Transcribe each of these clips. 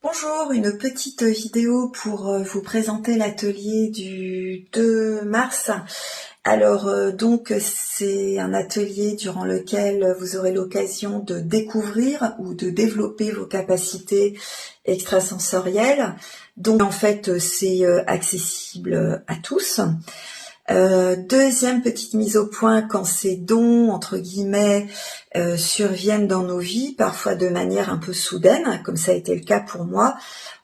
Bonjour, une petite vidéo pour vous présenter l'atelier du 2 mars. Alors donc c'est un atelier durant lequel vous aurez l'occasion de découvrir ou de développer vos capacités extrasensorielles. Donc en fait c'est accessible à tous. Deuxième petite mise au point, quand ces dons, entre guillemets, surviennent dans nos vies, parfois de manière un peu soudaine, comme ça a été le cas pour moi,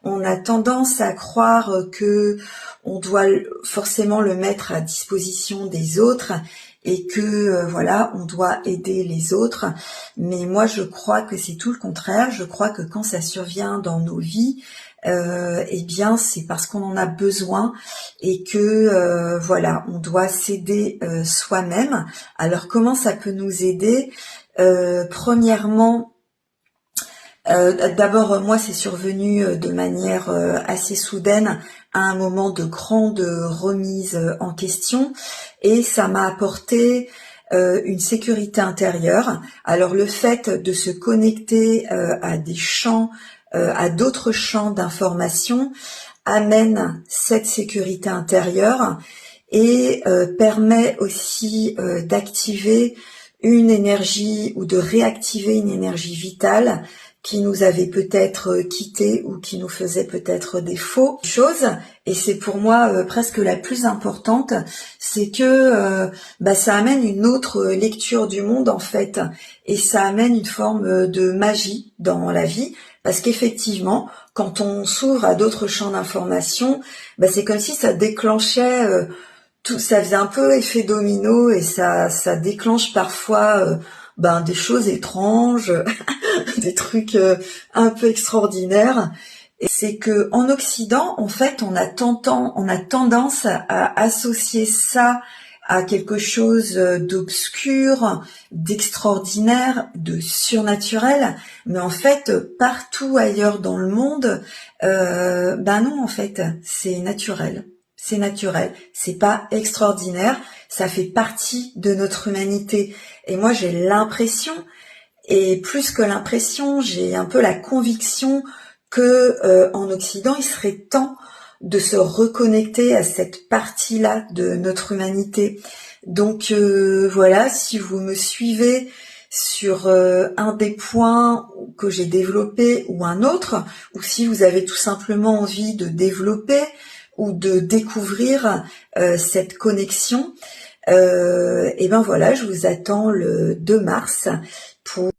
on a tendance à croire que on doit forcément le mettre à disposition des autres et que voilà, on doit aider les autres. Mais moi, je crois que c'est tout le contraire. Je crois que quand ça survient dans nos vies, eh bien, c'est parce qu'on en a besoin et que voilà, on doit s'aider soi-même. Alors, comment ça peut nous aider? Premièrement, d'abord, moi, c'est survenu de manière assez soudaine à un moment de grande remise en question et ça m'a apporté une sécurité intérieure. Alors, le fait de se connecter à des champs, à d'autres champs d'information amène cette sécurité intérieure et permet aussi d'activer une énergie ou de réactiver une énergie vitale qui nous avait peut-être quitté ou qui nous faisait peut-être défaut. Et c'est pour moi presque la plus importante, c'est que ça amène une autre lecture du monde en fait, et ça amène une forme de magie dans la vie, parce qu'effectivement, quand on s'ouvre à d'autres champs d'information, c'est comme si ça déclenchait tout, ça faisait un peu effet domino et ça déclenche parfois des choses étranges, des trucs un peu extraordinaires. Et c'est que en Occident, en fait, on a tendance à associer ça à quelque chose d'obscur, d'extraordinaire, de surnaturel, mais en fait, partout ailleurs dans le monde, non, en fait, c'est naturel. C'est naturel, c'est pas extraordinaire, ça fait partie de notre humanité. Et moi, j'ai l'impression, et plus que l'impression, j'ai un peu la conviction que en Occident, il serait temps de se reconnecter à cette partie-là de notre humanité. Donc voilà, si vous me suivez sur un des points que j'ai développé ou un autre, ou si vous avez tout simplement envie de développer ou de découvrir cette connexion, et voilà, je vous attends le 2 mars pour